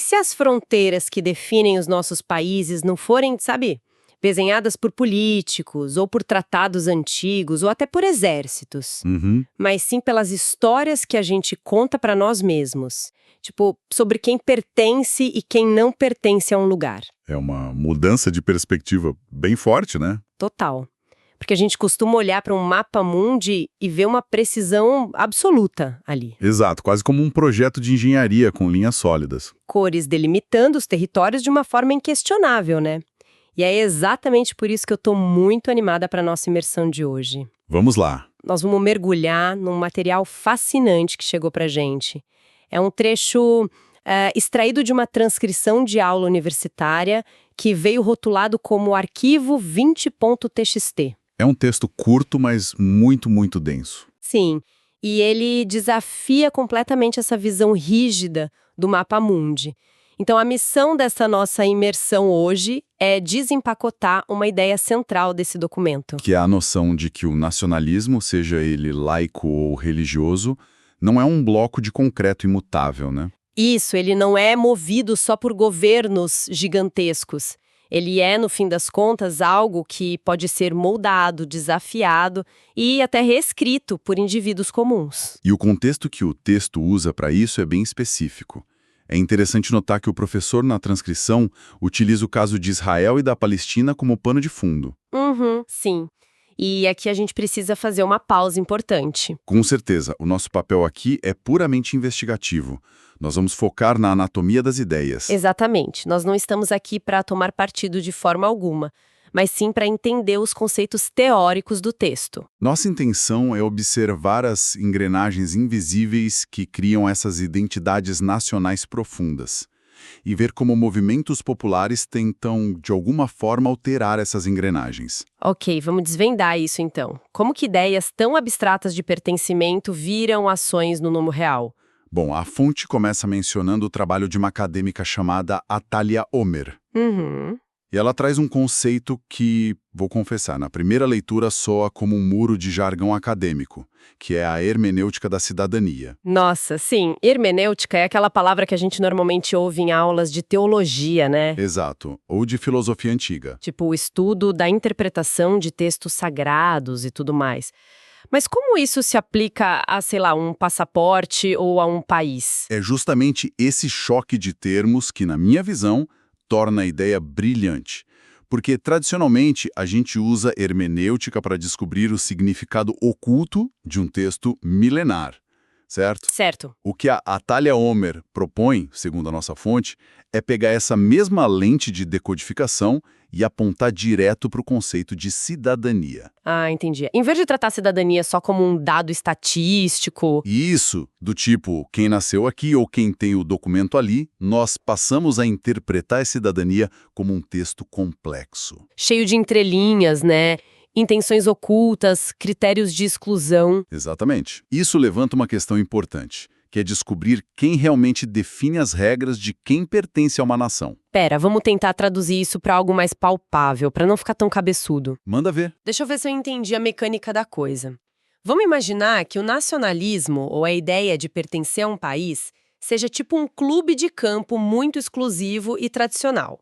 se as fronteiras que definem os nossos países não forem, sabe, desenhadas por políticos, ou por tratados antigos, ou até por exércitos, mas sim pelas histórias que a gente conta para nós mesmos? Tipo, sobre quem pertence e quem não pertence a um lugar. É uma mudança de perspectiva bem forte, né? Total. Porque a gente costuma olhar para um mapa mundi e ver uma precisão absoluta ali. Exato, quase como um projeto de engenharia com linhas sólidas. Cores delimitando os territórios de uma forma inquestionável, né? E é exatamente por isso que eu tô muito animada para nossa imersão de hoje. Vamos lá. Nós vamos mergulhar num material fascinante que chegou pra gente. É um trecho extraído de uma transcrição de aula universitária que veio rotulado como arquivo 20.txt. É um texto curto, mas muito, muito denso. Sim, e ele desafia completamente essa visão rígida do mapa mundi. Então, a missão dessa nossa imersão hoje é desempacotar uma ideia central desse documento. Que é a noção de que o nacionalismo, seja ele laico ou religioso, não é um bloco de concreto imutável, né? Isso, ele não é movido só por governos gigantescos. Ele é, no fim das contas, algo que pode ser moldado, desafiado e até reescrito por indivíduos comuns. E o contexto que o texto usa para isso é bem específico. É interessante notar que o professor, na transcrição, utiliza o caso de Israel e da Palestina como pano de fundo. Sim. E aqui a gente precisa fazer uma pausa importante. Com certeza, o nosso papel aqui é puramente investigativo. Nós vamos focar na anatomia das ideias. Exatamente. Nós não estamos aqui para tomar partido de forma alguma, mas sim para entender os conceitos teóricos do texto. Nossa intenção é observar as engrenagens invisíveis que criam essas identidades nacionais profundas e ver como movimentos populares tentam, de alguma forma, alterar essas engrenagens. Ok, vamos desvendar isso então. Como que ideias tão abstratas de pertencimento viram ações no mundo real? Bom, a fonte começa mencionando o trabalho de uma acadêmica chamada Atalia Omer. E ela traz um conceito que, vou confessar, na primeira leitura soa como um muro de jargão acadêmico, que é a hermenêutica da cidadania. Nossa, sim. Hermenêutica é aquela palavra que a gente normalmente ouve em aulas de teologia, né? Exato, ou de filosofia antiga. Tipo, o estudo da interpretação de textos sagrados e tudo mais. Mas como isso se aplica a, sei lá, um passaporte ou a um país? É justamente esse choque de termos que, na minha visão, torna a ideia brilhante. Porque, tradicionalmente, a gente usa hermenêutica para descobrir o significado oculto de um texto milenar, certo? Certo. O que a Atalia Omer propõe, segundo a nossa fonte, é pegar essa mesma lente de decodificação e apontar direto para o conceito de cidadania. Ah, entendi. Em vez de tratar a cidadania só como um dado estatístico... Isso, do tipo, quem nasceu aqui ou quem tem o documento ali, nós passamos a interpretar a cidadania como um texto complexo. cheio de entrelinhas, né? Intenções ocultas, critérios de exclusão. Exatamente. Isso levanta uma questão importante, que é descobrir quem realmente define as regras de quem pertence a uma nação. Pera, vamos tentar traduzir isso para algo mais palpável, para não ficar tão cabeçudo. Manda ver. Deixa eu ver se eu entendi a mecânica da coisa. Vamos imaginar que o nacionalismo, ou a ideia de pertencer a um país, seja tipo um clube de campo muito exclusivo e tradicional.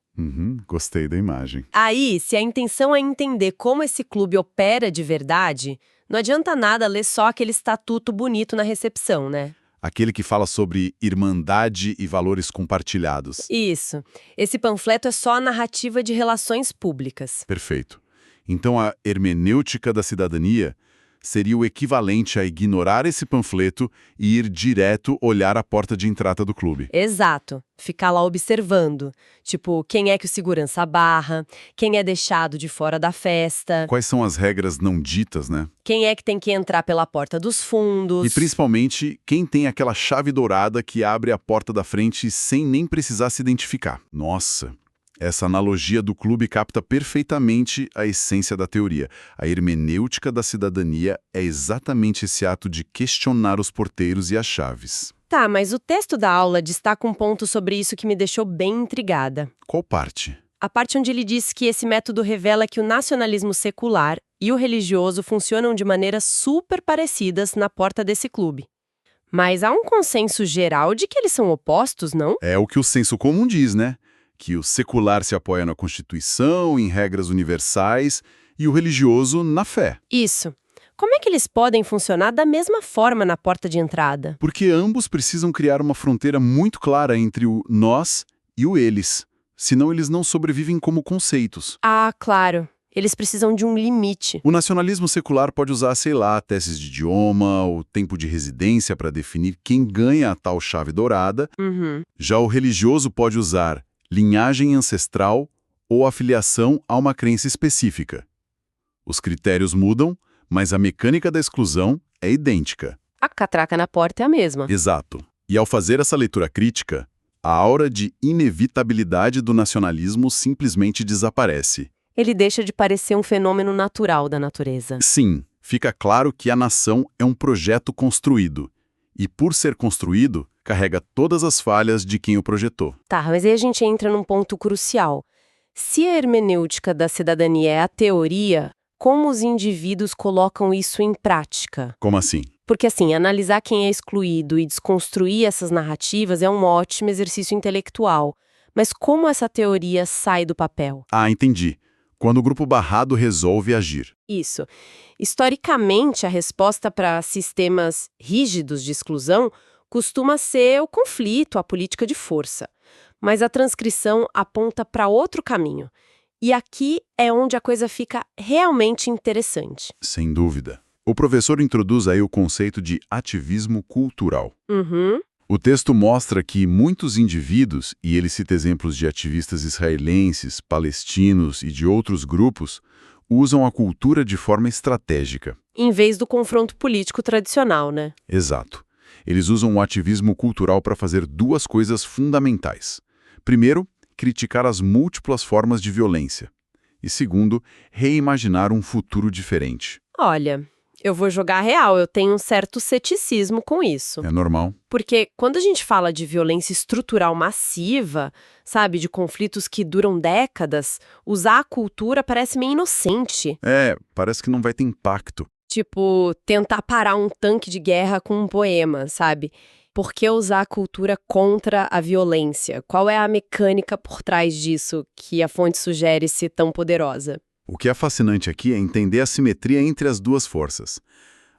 Gostei da imagem. Aí, se a intenção é entender como esse clube opera de verdade, não adianta nada ler só aquele estatuto bonito na recepção, né? Aquele que fala sobre irmandade e valores compartilhados. Isso. Esse panfleto é só a narrativa de relações públicas. Perfeito. Então a hermenêutica da cidadania seria o equivalente a ignorar esse panfleto e ir direto olhar a porta de entrada do clube. Exato. Ficar lá observando. Tipo, quem é que o segurança barra, quem é deixado de fora da festa, Quais são as regras não ditas, né? quem é que tem que entrar pela porta dos fundos. E principalmente, quem tem aquela chave dourada que abre a porta da frente sem nem precisar se identificar. Nossa, essa analogia do clube capta perfeitamente a essência da teoria. A hermenêutica da cidadania é exatamente esse ato de questionar os porteiros e as chaves. Tá, mas o texto da aula destaca um ponto sobre isso que me deixou bem intrigada. Qual parte? A parte onde ele diz que esse método revela que o nacionalismo secular e o religioso funcionam de maneiras super parecidas na porta desse clube. Mas há um consenso geral de que eles são opostos, não? É o que o senso comum diz, né? Que o secular se apoia na Constituição, em regras universais, e o religioso na fé. Isso. Como é que eles podem funcionar da mesma forma na porta de entrada? Porque ambos precisam criar uma fronteira muito clara entre o nós e o eles. Senão eles não sobrevivem como conceitos. Ah, claro. Eles precisam de um limite. O nacionalismo secular pode usar, sei lá, testes de idioma, o tempo de residência para definir quem ganha a tal chave dourada. Uhum. Já o religioso pode usar linhagem ancestral ou afiliação a uma crença específica. Os critérios mudam, mas a mecânica da exclusão é idêntica. A catraca na porta é a mesma. Exato. E ao fazer essa leitura crítica, a aura de inevitabilidade do nacionalismo simplesmente desaparece. Ele deixa de parecer um fenômeno natural da natureza. Sim, fica claro que a nação é um projeto construído. E por ser construído, carrega todas as falhas de quem o projetou. Tá, mas aí a gente entra num ponto crucial. Se a hermenêutica da cidadania é a teoria, como os indivíduos colocam isso em prática? Como assim? Porque, assim, analisar quem é excluído e desconstruir essas narrativas é um ótimo exercício intelectual. Mas como essa teoria sai do papel? Ah, entendi. Quando o grupo barrado resolve agir. Isso. Historicamente, a resposta para sistemas rígidos de exclusão costuma ser o conflito, a política de força. Mas a transcrição aponta para outro caminho. E aqui é onde a coisa fica realmente interessante. Sem dúvida. O professor introduz aí o conceito de ativismo cultural. Uhum. O texto mostra que muitos indivíduos, e ele cita exemplos de ativistas israelenses, palestinos e de outros grupos, usam a cultura de forma estratégica. Em vez do confronto político tradicional, né? Exato. Eles usam o ativismo cultural para fazer duas coisas fundamentais. Primeiro, criticar as múltiplas formas de violência. E segundo, reimaginar um futuro diferente. Olha, eu vou jogar real, eu tenho um certo ceticismo com isso. É normal? Porque quando a gente fala de violência estrutural massiva, sabe, de conflitos que duram décadas, usar a cultura parece meio inocente. Parece que não vai ter impacto. Tipo, tentar parar um tanque de guerra com um poema, sabe? Por que usar a cultura contra a violência? Qual é a mecânica por trás disso que a fonte sugere ser tão poderosa? O que é fascinante aqui é entender a simetria entre as duas forças.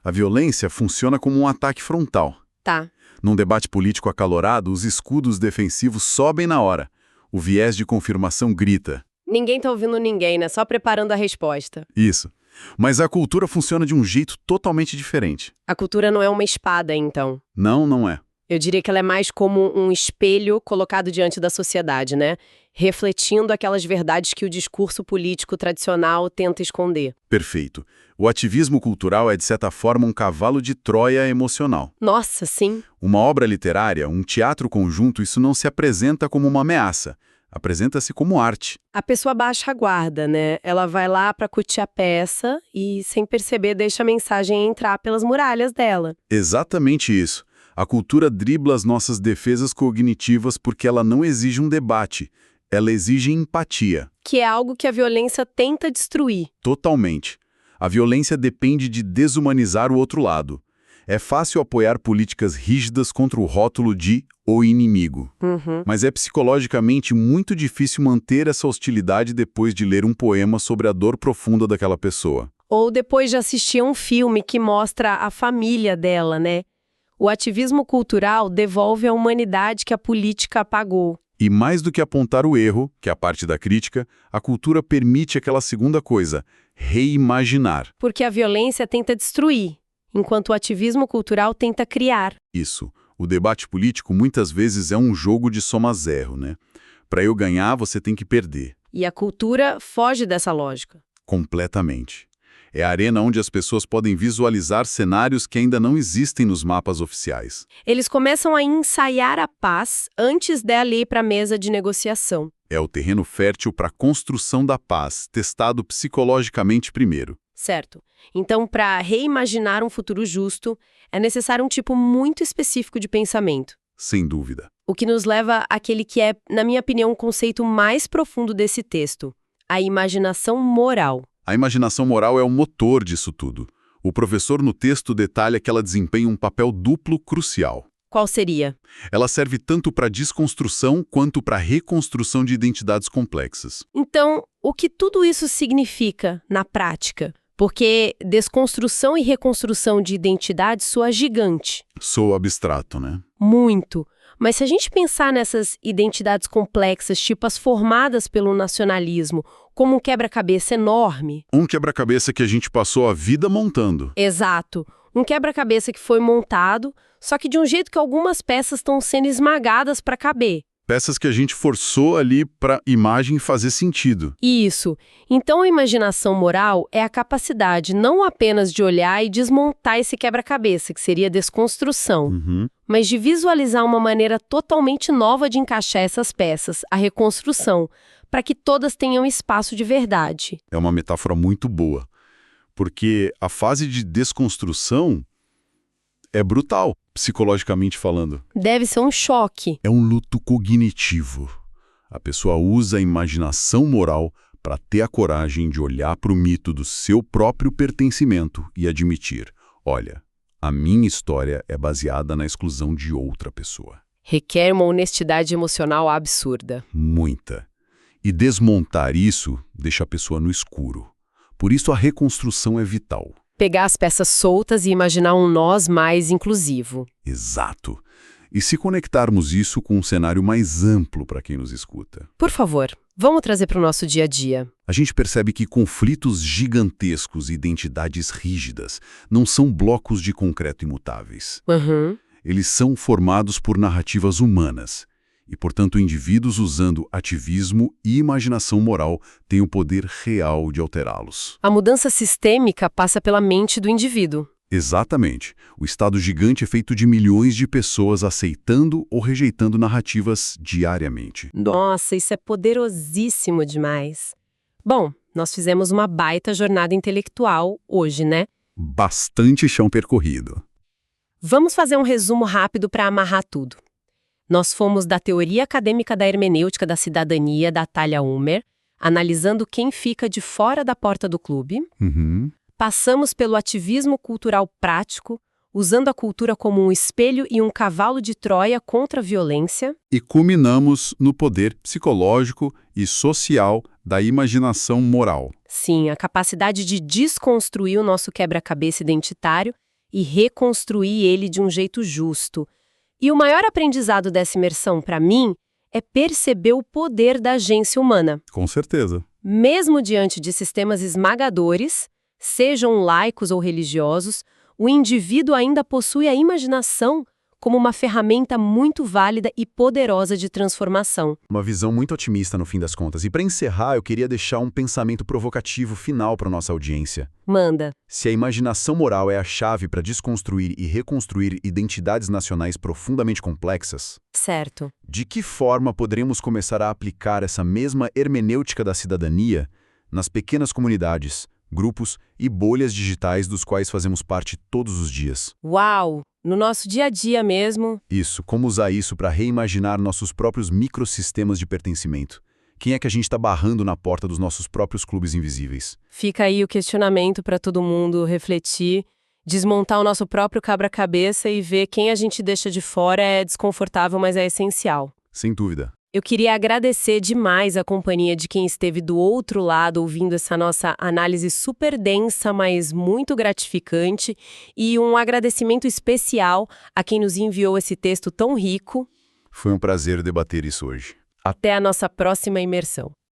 A violência funciona como um ataque frontal. Tá. Num debate político acalorado, os escudos defensivos sobem na hora. O viés de confirmação grita. Ninguém tá ouvindo ninguém, né? Só preparando a resposta. Isso. Mas a cultura funciona de um jeito totalmente diferente. A cultura não é uma espada, então. Não, não é. Eu diria que ela é mais como um espelho colocado diante da sociedade, né? Refletindo aquelas verdades que o discurso político tradicional tenta esconder. Perfeito. O ativismo cultural é, de certa forma, um cavalo de Troia emocional. Nossa, sim. Uma obra literária, um teatro conjunto, isso não se apresenta como uma ameaça. Apresenta-se como arte. A pessoa baixa a guarda, né? Ela vai lá pra curtir a peça e, sem perceber, deixa a mensagem entrar pelas muralhas dela. Exatamente isso. A cultura dribla as nossas defesas cognitivas porque ela não exige um debate. Ela exige empatia. Que é algo que a violência tenta destruir. Totalmente. A violência depende de desumanizar o outro lado. É fácil apoiar políticas rígidas contra o rótulo de o inimigo. Uhum. Mas é psicologicamente muito difícil manter essa hostilidade depois de ler um poema sobre a dor profunda daquela pessoa. Ou depois de assistir um filme que mostra a família dela, né? O ativismo cultural devolve à humanidade que a política apagou. E mais do que apontar o erro, que é a parte da crítica, a cultura permite aquela segunda coisa, reimaginar. Porque a violência tenta destruir, enquanto o ativismo cultural tenta criar. Isso. O debate político muitas vezes é um jogo de soma zero, né? Para eu ganhar, você tem que perder. E a cultura foge dessa lógica. Completamente. É a arena onde as pessoas podem visualizar cenários que ainda não existem nos mapas oficiais. Eles começam a ensaiar a paz antes dela ir para a mesa de negociação. É o terreno fértil para a construção da paz, testado psicologicamente primeiro. Certo. Então, para reimaginar um futuro justo, é necessário um tipo muito específico de pensamento. Sem dúvida. O que nos leva àquele que é, na minha opinião, o conceito mais profundo desse texto, a imaginação moral. A imaginação moral é o motor disso tudo. O professor no texto detalha que ela desempenha um papel duplo crucial. Qual seria? Ela serve tanto para desconstrução quanto para reconstrução de identidades complexas. Então, o que tudo isso significa na prática? Porque desconstrução e reconstrução de identidade soa gigante. Soa abstrato, né? Muito. Mas se a gente pensar nessas identidades complexas, tipo as formadas pelo nacionalismo, como um quebra-cabeça enorme... Um quebra-cabeça que a gente passou a vida montando. Exato. Um quebra-cabeça que foi montado, só que de um jeito que algumas peças estão sendo esmagadas para caber. Peças que a gente forçou ali para a imagem fazer sentido. Isso. Então a imaginação moral é a capacidade não apenas de olhar e desmontar esse quebra-cabeça, que seria desconstrução, mas de visualizar uma maneira totalmente nova de encaixar essas peças, a reconstrução, para que todas tenham espaço de verdade. É uma metáfora muito boa, porque a fase de desconstrução é brutal, psicologicamente falando. Deve ser um choque. É um luto cognitivo. A pessoa usa a imaginação moral para ter a coragem de olhar para o mito do seu próprio pertencimento e admitir, olha, a minha história é baseada na exclusão de outra pessoa. Requer uma honestidade emocional absurda. Muita. E desmontar isso deixa a pessoa no escuro. Por isso a reconstrução é vital. Pegar as peças soltas e imaginar um nós mais inclusivo. Exato. E se conectarmos isso com um cenário mais amplo para quem nos escuta? Por favor, vamos trazer para o nosso dia a dia. A gente percebe que conflitos gigantescos e identidades rígidas não são blocos de concreto imutáveis. Eles são formados por narrativas humanas. E, portanto, indivíduos usando ativismo e imaginação moral têm o poder real de alterá-los. A mudança sistêmica passa pela mente do indivíduo. Exatamente. O Estado gigante é feito de milhões de pessoas aceitando ou rejeitando narrativas diariamente. Nossa, isso é poderosíssimo demais. Bom, nós fizemos uma baita jornada intelectual hoje, né? Bastante chão percorrido. Vamos fazer um resumo rápido para amarrar tudo. Nós fomos da teoria acadêmica da hermenêutica da cidadania da Thalia Umer, analisando quem fica de fora da porta do clube. Passamos pelo ativismo cultural prático, usando a cultura como um espelho e um cavalo de Troia contra a violência. E culminamos no poder psicológico e social da imaginação moral. Sim, a capacidade de desconstruir o nosso quebra-cabeça identitário e reconstruir ele de um jeito justo. E o maior aprendizado dessa imersão, para mim, é perceber o poder da agência humana. Com certeza. Mesmo diante de sistemas esmagadores, sejam laicos ou religiosos, o indivíduo ainda possui a imaginação como uma ferramenta muito válida e poderosa de transformação. Uma visão muito otimista no fim das contas. E para encerrar, eu queria deixar um pensamento provocativo final para nossa audiência. Manda. Se a imaginação moral é a chave para desconstruir e reconstruir identidades nacionais profundamente complexas, Certo. de que forma poderemos começar a aplicar essa mesma hermenêutica da cidadania nas pequenas comunidades, grupos e bolhas digitais dos quais fazemos parte todos os dias? Uau! No nosso dia a dia mesmo. Isso, como usar isso para reimaginar nossos próprios microsistemas de pertencimento? Quem é que a gente está barrando na porta dos nossos próprios clubes invisíveis? Fica aí o questionamento para todo mundo refletir, desmontar o nosso próprio quebra-cabeça e ver quem a gente deixa de fora é desconfortável, mas é essencial. Sem dúvida. Eu queria agradecer demais a companhia de quem esteve do outro lado ouvindo essa nossa análise super densa, mas muito gratificante, e um agradecimento especial a quem nos enviou esse texto tão rico. Foi um prazer debater isso hoje. Até a nossa próxima imersão.